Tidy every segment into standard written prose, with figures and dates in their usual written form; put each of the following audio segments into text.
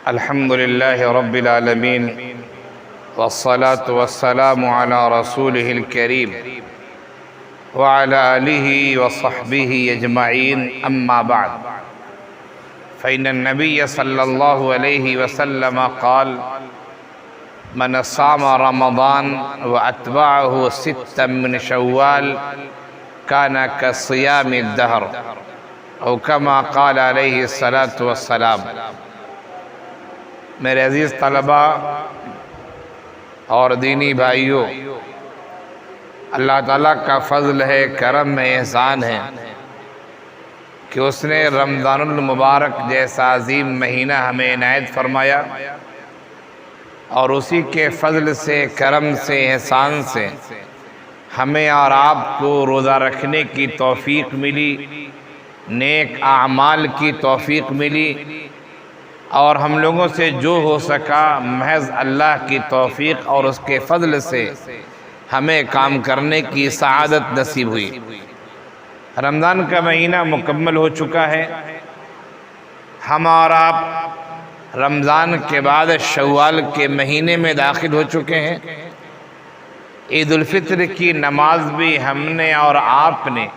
الحمد لله رب العالمين والصلاة والسلام على رسوله الكريم وعلى آله وصحبه أجمعين أما بعد فإن النبي صلى الله عليه وسلم قال من صام رمضان وأتبعه ستا من شوال كان كصيام الدهر او كما قال علیہ الصلاۃ والسلام۔ میرے عزیز طلبہ اور دینی بھائیوں، اللہ تعالیٰ کا فضل ہے، کرم ہے، احسان ہے کہ اس نے رمضان المبارک جیسا عظیم مہینہ ہمیں عنایت فرمایا، اور اسی کے فضل سے، کرم سے، احسان سے ہمیں اور آپ کو روزہ رکھنے کی توفیق ملی، نیک اعمال کی توفیق ملی، اور ہم لوگوں سے جو ہو سکا محض اللہ کی توفیق اور اس کے فضل سے ہمیں کام کرنے کی سعادت نصیب ہوئی۔ رمضان کا مہینہ مکمل ہو چکا ہے، ہم اور آپ رمضان کے بعد شوال کے مہینے میں داخل ہو چکے ہیں۔ عید الفطر کی نماز بھی ہم نے اور آپ نے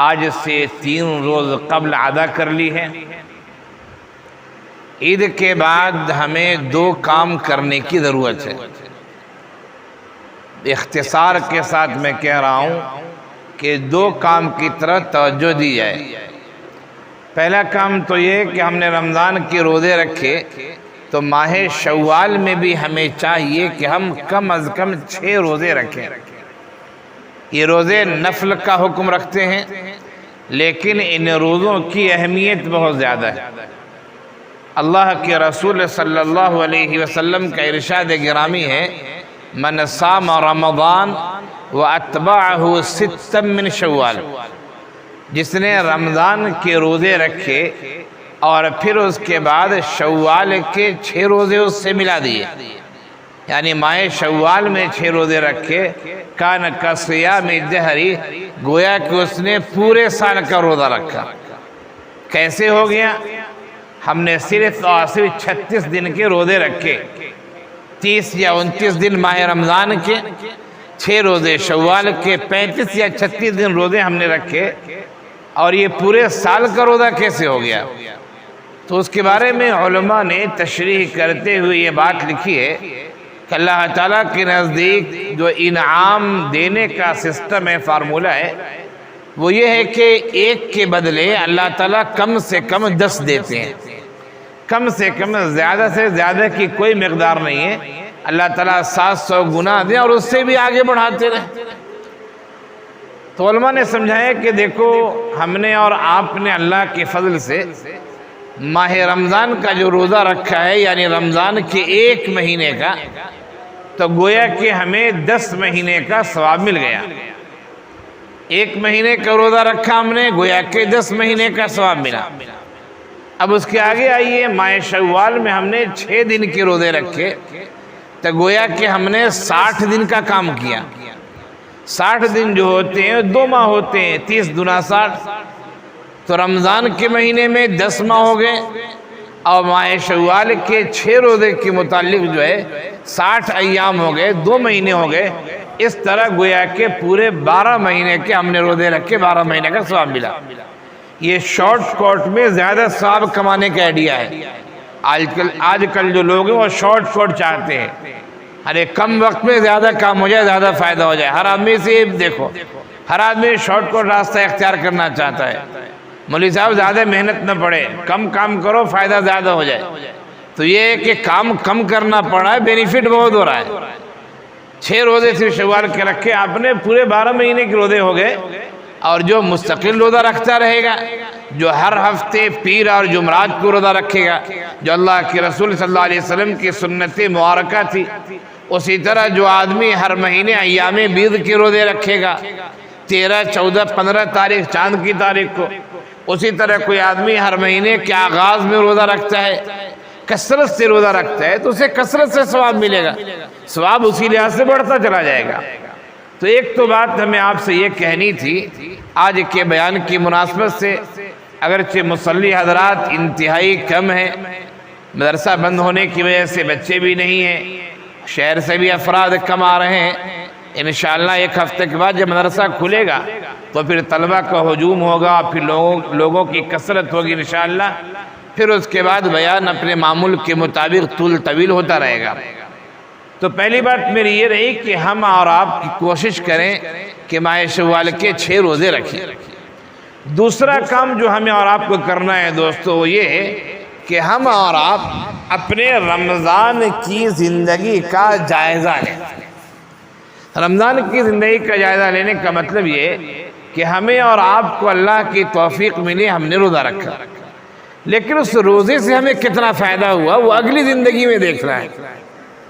آج سے 3 روز قبل ادا کر لی ہے۔ عید کے بعد ہمیں 2 کام کرنے کی ضرورت ہے۔ اختصار کے ساتھ میں کہہ رہا ہوں کہ 2 کام کی طرف توجہ دی جائے۔ پہلا کام تو یہ کہ ہم نے رمضان کے روزے رکھے، تو ماہ شوال میں بھی ہمیں چاہیے کہ ہم کم از کم 6 روزے رکھیں۔ یہ روزے نفل کا حکم رکھتے ہیں، لیکن ان روزوں کی اہمیت بہت زیادہ ہے۔ اللہ کے رسول صلی اللہ علیہ وسلم کا ارشاد گرامی ہے، من صام رمضان واتبعہ ستا من شوال، جس نے رمضان کے روزے رکھے اور پھر اس کے بعد شوال کے 6 روزے اس سے ملا دیے، یعنی ماہ شوال میں 6 روزے رکھے، کان کصیام الدہر، گویا کہ اس نے پورے سال کا روزہ رکھا۔ کیسے ہو گیا؟ ہم نے صرف اور صرف 36 دن کے روزے رکھے، 30 یا 29 دن ماہ رمضان کے، 6 روزے شوال کے، 35 یا 36 دن روزے ہم نے رکھے، اور یہ پورے سال کا روزہ کیسے ہو گیا؟ تو اس کے بارے میں علماء نے تشریح کرتے ہوئے یہ بات لکھی ہے کہ اللہ تعالیٰ کے نزدیک جو انعام دینے کا سسٹم ہے، فارمولہ ہے، وہ یہ ہے کہ 1 کے بدلے اللہ تعالیٰ کم سے کم 10 دیتے ہیں۔ کم سے کم، زیادہ سے زیادہ کی کوئی مقدار نہیں ہے، اللہ تعالیٰ 700 گنا دیں اور اس سے بھی آگے بڑھاتے رہیں۔ تو علماء نے سمجھایا کہ دیکھو، ہم نے اور آپ نے اللہ کے فضل سے ماہ رمضان کا جو روزہ رکھا ہے، یعنی رمضان کے 1 مہینے کا، تو گویا کہ ہمیں 10 مہینے کا ثواب مل گیا۔ 1 مہینے کا روزہ رکھا ہم نے، گویا کہ 10 مہینے کا ثواب ملا۔ اب اس کے آگے آئیے، ماہ شوال میں ہم نے 6 دن کے روزے رکھے، تو گویا کہ ہم نے 60 دن کا کام کیا۔ 60 دن جو ہوتے ہیں 2 ماہ ہوتے ہیں، 30 دونا 60، تو رمضان کے مہینے میں 10 ماہ ہو گئے، اور ماہ شوال کے 6 روزے کے متعلق جو ہے 60 ایام ہو گئے، 2 مہینے ہو گئے۔ اس طرح گویا کہ پورے 12 مہینے کے ہم نے روزے رکھے، 12 مہینے کا ثواب ملا۔ یہ شارٹ کٹ میں زیادہ ثواب کمانے کا آئیڈیا ہے۔ آج کل جو لوگ ہیں وہ شارٹ کٹ چاہتے ہیں، ارے کم وقت میں زیادہ کام ہو جائے، زیادہ فائدہ ہو جائے۔ ہر آدمی سے دیکھو، ہر آدمی شارٹ کٹ راستہ اختیار کرنا چاہتا ہے۔ مولوی صاحب زیادہ محنت نہ پڑے، کم کام کرو، فائدہ زیادہ ہو جائے۔ تو یہ ہے کہ کام کم کرنا پڑا ہے، بینیفٹ بہت ہو رہا ہے۔ 6 روزے صرف شوال کے رکھے آپ نے، پورے 12 مہینے کے روزے ہو گئے۔ اور جو مستقل روزہ رکھتا رہے گا، جو ہر ہفتے پیر اور جمعرات کو روزہ رکھے گا، جو اللہ کے رسول صلی اللہ علیہ وسلم کی سنت مبارکہ تھی، اسی طرح جو آدمی ہر مہینے ایام بیض کے روزے رکھے گا، 13، 14، 15 تاریخ چاند کی تاریخ کو، اسی طرح کوئی آدمی ہر مہینے کے آغاز میں روزہ رکھتا ہے، کثرت سے روزہ رکھتا ہے، تو اسے کثرت سے ثواب ملے گا، ثواب اسی لحاظ سے بڑھتا چلا جائے گا۔ تو ایک تو بات ہمیں آپ سے یہ کہنی تھی آج کے بیان کی مناسبت سے، اگرچہ مصلی حضرات انتہائی کم ہیں، مدرسہ بند ہونے کی وجہ سے بچے بھی نہیں ہیں، شہر سے بھی افراد کم آ رہے ہیں۔ انشاءاللہ ایک ہفتے کے بعد جب مدرسہ کھلے گا تو پھر طلبہ کا ہجوم ہوگا، پھر لوگوں کی کثرت ہوگی انشاءاللہ، پھر اس کے بعد بیان اپنے معمول کے مطابق طول طویل ہوتا رہے گا۔ تو پہلی بات میری یہ رہی کہ ہم اور آپ کی کوشش کریں کہ ماہ شوال کے 6 روزے رکھیں۔ دوسرا کام جو ہمیں اور آپ کو کرنا ہے دوستو وہ یہ ہے کہ ہم اور آپ اپنے رمضان کی زندگی کا جائزہ لیں۔ رمضان کی زندگی کا جائزہ لینے کا مطلب یہ کہ ہمیں اور آپ کو اللہ کی توفیق ملی، ہم نے روزہ رکھا، لیکن اس روزے سے ہمیں کتنا فائدہ ہوا وہ اگلی زندگی میں دیکھنا ہے۔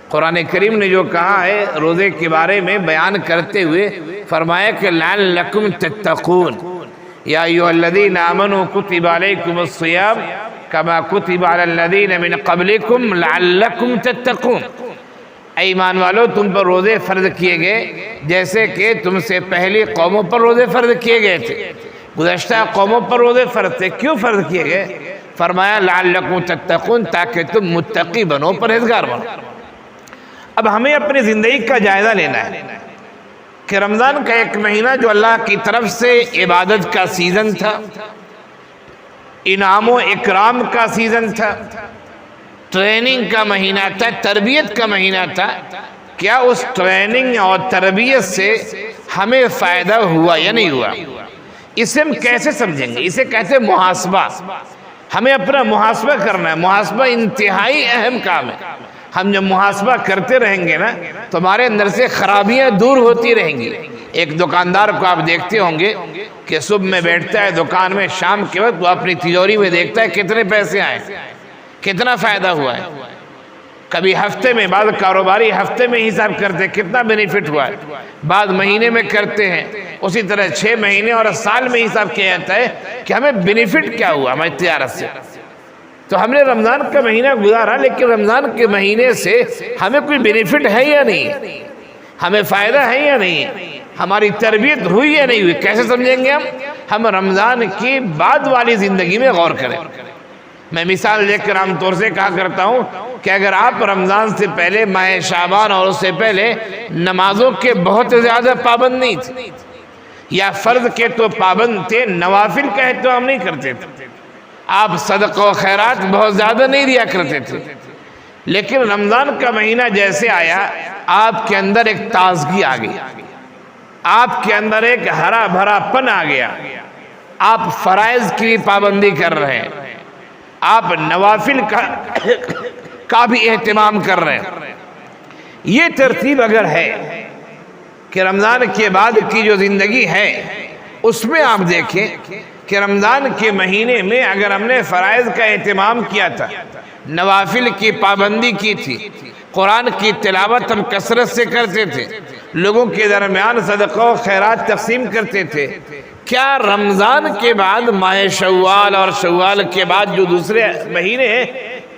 قرآن کریم نے جو کہا ہے روزے کے بارے میں بیان کرتے ہوئے فرمایا کہ لعلکم تتقون یا ایھا الذین آمنوا کتب علیکم الصیام کما کتب علی الذین من قبلکم لعلکم تتقون۔ اے ایمان والو، تم پر روزے فرض کیے گئے جیسے کہ تم سے پہلی قوموں پر روزے فرض کیے گئے تھے۔ گزشتہ قوموں پر روزے فرض تھے، کیوں فرض کیے گئے؟ فرمایا لعلکم تتقون، تاکہ تم متقی بنو، پرہیزگار بنو۔ اب ہمیں اپنی زندگی کا جائزہ لینا ہے کہ رمضان کا ایک مہینہ جو اللہ کی طرف سے عبادت کا سیزن تھا، انعام و اکرام کا سیزن تھا، ٹریننگ کا مہینہ تھا، تربیت کا مہینہ تھا، کیا اس ٹریننگ اور تربیت سے ہمیں فائدہ ہوا یا نہیں ہوا؟ اسے ہم کیسے سمجھیں گے؟ اسے کہتے ہیں محاسبہ۔ ہمیں اپنا محاسبہ کرنا ہے۔ محاسبہ انتہائی اہم کام ہے۔ ہم جب محاسبہ کرتے رہیں گے نا تو ہمارے اندر سے خرابیاں دور ہوتی رہیں گی۔ ایک دکاندار کو آپ دیکھتے ہوں گے کہ صبح میں بیٹھتا ہے دکان میں، شام کے وقت وہ اپنی تجوری میں دیکھتا ہے کتنے پیسے آئے، کتنا فائدہ ہوا ہے۔ کبھی ہفتے میں، بعض کاروباری ہفتے میں حساب کرتے ہیں کتنا بینیفٹ ہوا ہے، بعض مہینے میں کرتے ہیں، اسی طرح 6 مہینے اور سال میں حساب کیا جاتا ہے کہ ہمیں بینیفٹ کیا ہوا ہماری تجارت سے۔ تو ہم نے رمضان کا مہینہ گزارا، لیکن رمضان کے مہینے سے ہمیں کوئی بینیفٹ ہے یا نہیں، ہمیں فائدہ ہے یا نہیں، ہماری تربیت ہوئی یا نہیں ہوئی، کیسے سمجھیں گے ہم رمضان کی بعد والی زندگی میں غور کریں۔ میں مثال دے کر عام طور سے کہا کرتا ہوں کہ اگر آپ رمضان سے پہلے ماہ شعبان اور اس سے پہلے نمازوں کے بہت زیادہ پابند نہیں تھے، یا فرض کے تو پابند تھے، نوافل کا اہتمام نہیں کرتے تھے، آپ صدقہ و خیرات بہت زیادہ نہیں دیا کرتے تھے، لیکن رمضان کا مہینہ جیسے آیا آپ کے اندر ایک تازگی آ گئی، آپ کے اندر ایک ہرا بھرا پن آ گیا، آپ فرائض کی پابندی کر رہے ہیں، آپ نوافل کا بھی اہتمام کر رہے ہیں۔ یہ ترتیب اگر ہے کہ رمضان کے بعد کی جو زندگی ہے اس میں آپ دیکھیں کہ رمضان کے مہینے میں اگر ہم نے فرائض کا اہتمام کیا تھا، نوافل کی پابندی کی تھی، قرآن کی تلاوت ہم کثرت سے کرتے تھے، لوگوں کے درمیان صدقہ و خیرات تقسیم کرتے تھے، کیا رمضان کے بعد ماہ شوال اور شوال کے بعد جو دوسرے مہینے ہیں،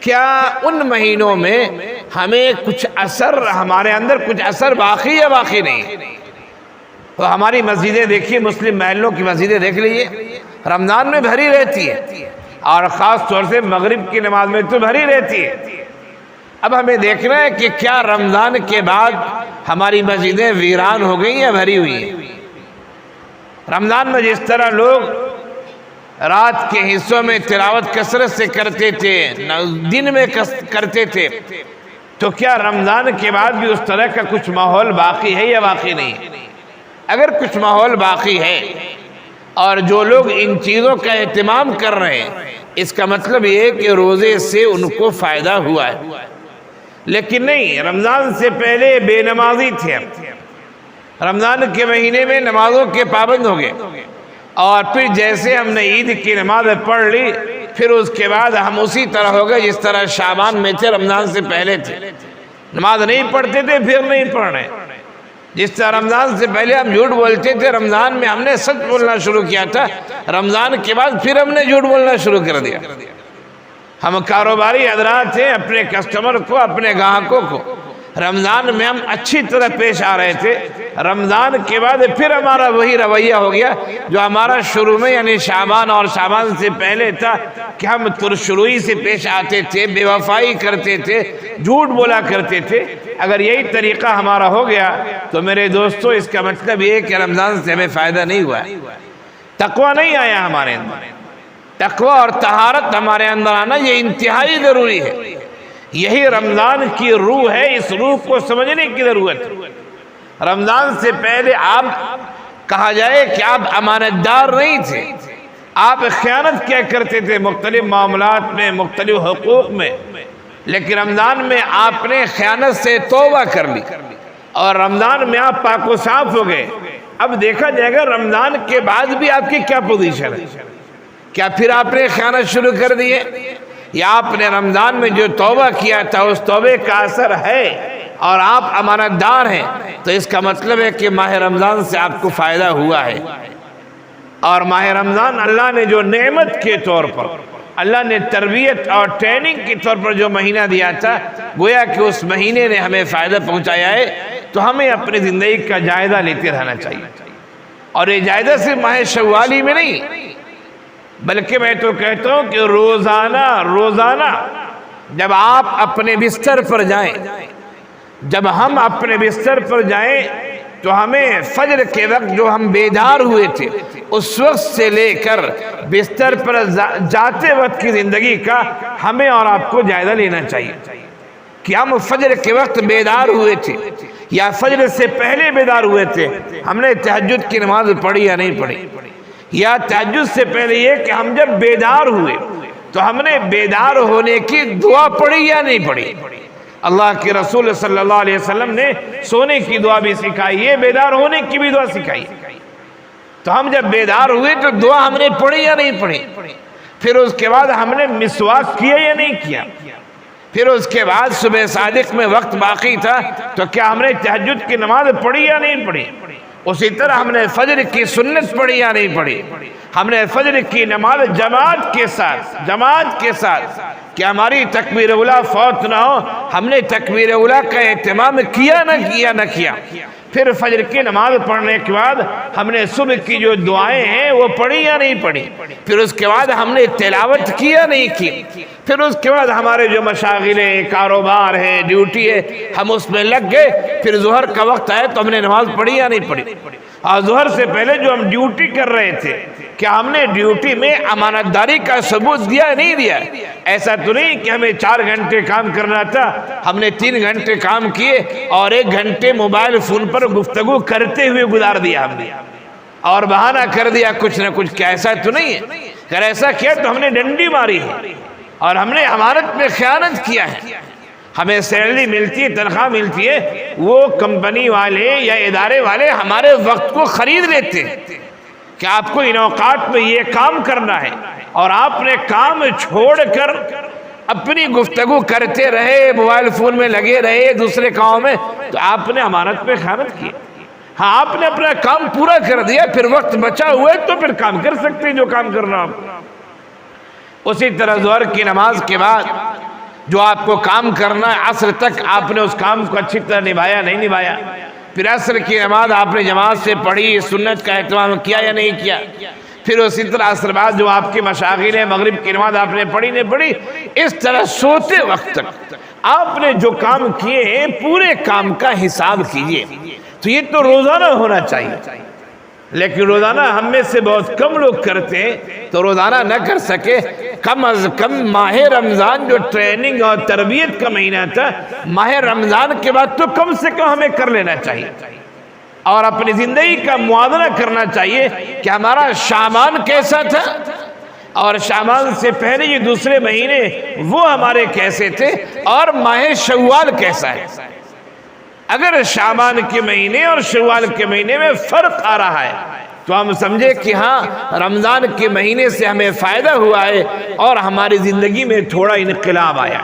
کیا ان مہینوں میں ہمیں کچھ اثر، ہمارے اندر کچھ اثر باقی یا باقی نہیں؟ تو ہماری مسجدیں دیکھیے، مسلم محلوں کی مسجدیں دیکھ لیجیے، رمضان میں بھری رہتی ہے، اور خاص طور سے مغرب کی نماز میں تو بھری رہتی ہے۔ اب ہمیں دیکھنا ہے کہ کیا رمضان کے بعد ہماری مسجدیں ویران ہو گئی یا بھری ہوئی ہیں؟ رمضان میں جس طرح لوگ رات کے حصوں میں تلاوت کثرت سے کرتے تھے، دن میں کرتے تھے، تو کیا رمضان کے بعد بھی اس طرح کا کچھ ماحول باقی ہے یا باقی نہیں؟ اگر کچھ ماحول باقی ہے اور جو لوگ ان چیزوں کا اہتمام کر رہے ہیں، اس کا مطلب یہ ہے کہ روزے سے ان کو فائدہ ہوا ہے۔ لیکن نہیں، رمضان سے پہلے بے نمازی تھے، رمضان کے مہینے میں نمازوں کے پابند ہو گئے، اور پھر جیسے ہم نے عید کی نماز پڑھ لی، پھر اس کے بعد ہم اسی طرح ہو گئے جس طرح شعبان میں تھے، رمضان سے پہلے تھے، نماز نہیں پڑھتے تھے، پھر نہیں پڑھ رہے۔ جس طرح رمضان سے پہلے ہم جھوٹ بولتے تھے، رمضان میں ہم نے سچ بولنا شروع کیا تھا، رمضان کے بعد پھر ہم نے جھوٹ بولنا شروع کر دیا۔ ہم کاروباری حضرات ہیں، اپنے کسٹمر کو، اپنے گاہکوں کو رمضان میں ہم اچھی طرح پیش آ رہے تھے، رمضان کے بعد پھر ہمارا وہی رویہ ہو گیا جو ہمارا شروع میں یعنی شعبان اور شعبان سے پہلے تھا کہ ہم ترشروئی سے پیش آتے تھے، بے وفائی کرتے تھے، جھوٹ بولا کرتے تھے۔ اگر یہی طریقہ ہمارا ہو گیا تو میرے دوستو اس کا مطلب یہ ہے کہ رمضان سے ہمیں فائدہ نہیں ہوا، تقوی نہیں آیا ہمارے اندر۔ تقوی اور طہارت ہمارے اندر آنا یہ انتہائی ضروری ہے، یہی رمضان کی روح ہے، اس روح کو سمجھنے کی ضرورت ہے۔ رمضان سے پہلے آپ کہا جائے کہ آپ امانت دار نہیں تھے، آپ خیانت کیا کرتے تھے مختلف معاملات میں، مختلف حقوق میں، لیکن رمضان میں آپ نے خیانت سے توبہ کر لی اور رمضان میں آپ پاک و صاف ہو گئے۔ اب دیکھا جائے گا رمضان کے بعد بھی آپ کی کیا پوزیشن ہے، کیا پھر آپ نے خیانت شروع کر دی ہے، یا آپ نے رمضان میں جو توبہ کیا تھا اس توبے کا اثر ہے اور آپ امانت دار ہیں، تو اس کا مطلب ہے کہ ماہ رمضان سے آپ کو فائدہ ہوا ہے۔ اور ماہ رمضان اللہ نے جو نعمت کے طور پر، اللہ نے تربیت اور ٹریننگ کے طور پر جو مہینہ دیا تھا، گویا کہ اس مہینے نے ہمیں فائدہ پہنچایا ہے، تو ہمیں اپنی زندگی کا جائزہ لیتے رہنا چاہیے۔ اور یہ جائزہ صرف ماہ شوالی میں نہیں، بلکہ میں تو کہتا ہوں کہ روزانہ جب آپ اپنے بستر پر جائیں، جب ہم اپنے بستر پر جائیں تو ہمیں فجر کے وقت جو ہم بیدار ہوئے تھے اس وقت سے لے کر بستر پر جاتے وقت کی زندگی کا ہمیں اور آپ کو جائزہ لینا چاہیے کہ ہم فجر کے وقت بیدار ہوئے تھے یا فجر سے پہلے بیدار ہوئے تھے، ہم نے تہجد کی نماز پڑھی یا نہیں پڑھی، یا تہجد سے پہلے یہ کہ ہم جب بیدار ہوئے تو ہم نے بیدار ہونے کی دعا پڑھی یا نہیں پڑھی۔ اللہ کے رسول صلی اللہ علیہ وسلم نے سونے کی دعا بھی سکھائی ہے، بیدار ہونے کی بھی دعا سکھائی ہے۔ تو ہم جب بیدار ہوئے تو دعا ہم نے پڑھی یا نہیں پڑھی، پھر اس کے بعد ہم نے مسواک کیا یا نہیں کیا، پھر اس کے بعد صبح صادق میں وقت باقی تھا تو کیا ہم نے تہجد کی نماز پڑھی یا نہیں پڑھی، اسی طرح ہم نے فجر کی سنت پڑھی یا نہیں پڑھی، ہم نے فجر کی نماز جماعت کے ساتھ کہ ہماری تکبیر اولیٰ فوت نہ ہو، ہم نے تکبیر اولیٰ کا اہتمام کیا نہ کیا۔ پھر فجر کی نماز پڑھنے کے بعد ہم نے صبح کی جو دعائیں ہیں وہ پڑھی یا نہیں پڑھی، پھر اس کے بعد ہم نے تلاوت کیا نہیں کی، پھر اس کے بعد ہمارے جو مشاغل ہیں، کاروبار ہے، ڈیوٹی ہے، ہم اس میں لگ گئے، پھر ظہر کا وقت آئے تو ہم نے نماز پڑھی یا نہیں پڑھی۔ اور ظہر سے پہلے جو ہم ڈیوٹی کر رہے تھے کیا ہم نے ڈیوٹی میں امانت داری کا ثبوت دیا نہیں دیا؟ ایسا تو نہیں کہ ہمیں 4 گھنٹے کام کرنا تھا، ہم نے 3 گھنٹے کام کیے اور 1 گھنٹے موبائل فون پر گفتگو کرتے ہوئے گزار دیا ہم نے اور بہانہ کر دیا کچھ نہ کچھ، کیا ایسا تو نہیں ہے؟ اگر ایسا کیا تو ہم نے ڈنڈی ماری ہے اور ہم نے امانت میں خیانت کیا ہے۔ ہمیں سیلری ملتی ہے، تنخواہ ملتی ہے، وہ کمپنی والے یا ادارے والے ہمارے وقت کو خرید لیتے ہیں کہ آپ کو ان اوقات میں یہ کام کرنا ہے، اور آپ نے کام چھوڑ کر اپنی گفتگو کرتے رہے، موبائل فون میں لگے رہے، دوسرے کاموں میں، تو آپ نے امانت پہ خیانت کی۔ ہاں آپ نے اپنا کام پورا کر دیا، پھر وقت بچا ہوا ہے تو پھر کام کر سکتے ہیں جو کام کرنا آپ۔ اسی طرح ظہر کی نماز کے بعد جو آپ کو کام کرنا ہے، عصر تک آپ نے اس کام کو اچھی طرح نبھایا نہیں نبھایا، پھر عصر کی نماز آپ نے جماعت سے پڑھی، سنت کا اہتمام کیا یا نہیں کیا، پھر اسی طرح عصر بعد جو آپ کے مشاغل ہیں، مغرب کی نماز آپ نے پڑھی نہیں پڑھی، اس طرح سوتے وقت تک آپ نے جو کام کیے ہیں پورے کام کا حساب کیجئے۔ تو یہ تو روزانہ ہونا چاہیے، لیکن روزانہ ہم میں سے بہت کم لوگ کرتے ہیں، تو روزانہ نہ کر سکے کم از کم ماہ رمضان جو ٹریننگ اور تربیت کا مہینہ تھا، ماہ رمضان کے بعد تو کم سے کم ہمیں کر لینا چاہیے اور اپنی زندگی کا موازنہ کرنا چاہیے کہ ہمارا شعبان کیسا تھا اور شعبان سے پہلے یہ دوسرے مہینے وہ ہمارے کیسے تھے اور ماہ شوال کیسا ہے۔ اگر شعبان کے مہینے اور شوال کے مہینے میں فرق آ رہا ہے تو ہم سمجھے کہ ہاں رمضان کے مہینے سے ہمیں فائدہ ہوا ہے اور ہماری زندگی میں تھوڑا انقلاب آیا۔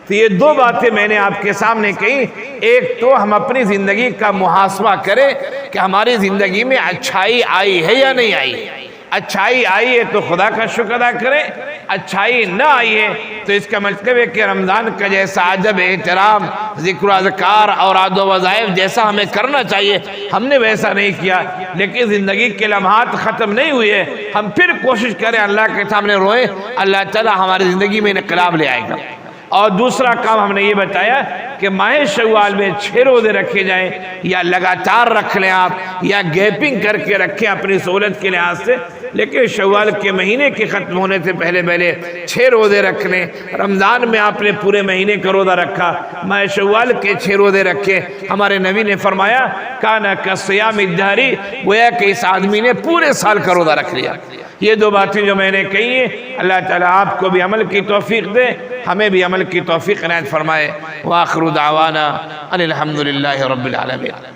تو یہ 2 باتیں میں نے آپ کے سامنے کہی، ایک تو ہم اپنی زندگی کا محاسبہ کریں کہ ہماری زندگی میں اچھائی آئی ہے یا نہیں آئی، اچھائی آئی ہے تو خدا کا شکر ادا کریں، اچھائی نہ آئی ہے تو اس کا مطلب ہے کہ رمضان کا جیسا ادب احترام ذکر و اذکار اور عاد و وظائف جیسا ہمیں کرنا چاہیے ہم نے ویسا نہیں کیا، لیکن زندگی کے لمحات ختم نہیں ہوئے، ہم پھر کوشش کریں اللہ کے سامنے روئیں، اللہ تعالی ہماری زندگی میں انقلاب لے آئے گا۔ اور دوسرا کام ہم نے یہ بتایا کہ ماہ شوال میں 6 روزے رکھے جائیں، یا لگاتار رکھ لیں آپ، یا گیپنگ کر کے رکھیں اپنی سہولت کے لحاظ سے، لیکن شوال کے مہینے کے ختم ہونے سے پہلے 6 روزے رکھ لیں۔ رمضان میں آپ نے پورے مہینے کا روزہ رکھا، ماہ شوال کے 6 روزے رکھے۔ ہمارے نبی نے فرمایا کانا کصیام الدہر، گویا کہ اس آدمی نے پورے سال کا روزہ رکھ لیا۔ یہ 2 باتیں جو میں نے کہی ہیں، اللہ تعالیٰ آپ کو بھی عمل کی توفیق دے، ہمیں بھی عمل کی توفیق عنایت فرمائے۔ وآخر دعوانا ان الحمدللہ رب العالمین۔